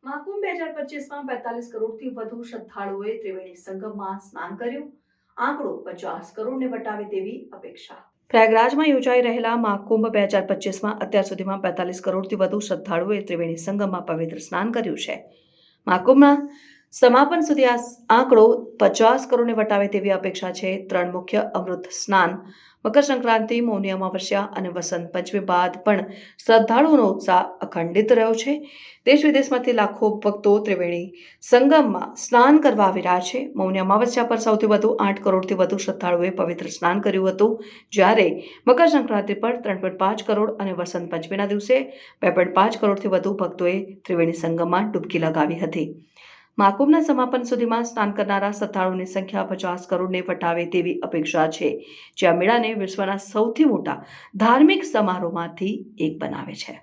મહાકુંભ 2025માં 45 કરોડથી વધુ શ્રદ્ધાળુઓએ ત્રિવેણી સંગમમાં સ્નાન કર્યું. આંકડો 50 કરોડને વટાવે તેવી અપેક્ષા. પ્રયાગરાજમાં યોજાઈ રહેલા મહાકુંભ 2025માં અત્યાર સુધીમાં 45 કરોડથી વધુ શ્રદ્ધાળુઓએ ત્રિવેણી સંગમમાં પવિત્ર સ્નાન કર્યું છે. મહાકુંભના સમાપન સુધી આ આંકડો 50 કરોડને વટાવે તેવી અપેક્ષા છે. 3 મુખ્ય અમૃત સ્નાન, મકર સંક્રાંતિ, મૌની અમાવસ્યા અને વસંત પંચમી બાદ પણ શ્રદ્ધાળુઓનો ઉત્સાહ અખંડિત રહ્યો છે. દેશ વિદેશમાંથી લાખો ભક્તો ત્રિવેણી સંગમમાં સ્નાન કરવા આવી રહ્યા છે. મૌની અમાવસ્યા પર સૌથી વધુ 8 કરોડથી વધુ શ્રદ્ધાળુઓએ પવિત્ર સ્નાન કર્યું હતું, જ્યારે મકર સંક્રાંતિ પર 3.5 કરોડ અને વસંત પંચમીના દિવસે 2.5 કરોડથી વધુ ભક્તોએ ત્રિવેણી સંગમમાં ડૂબકી લગાવી હતી. મહાકુંભના સમાપન સુધીમાં સ્નાન કરનારા શ્રદ્ધાળુઓની સંખ્યા 50 કરોડને વટાવે તેવી અપેક્ષા છે, જે આ મેળાને વિશ્વના સૌથી મોટા ધાર્મિક સમારોહમાંથી એક બનાવે છે.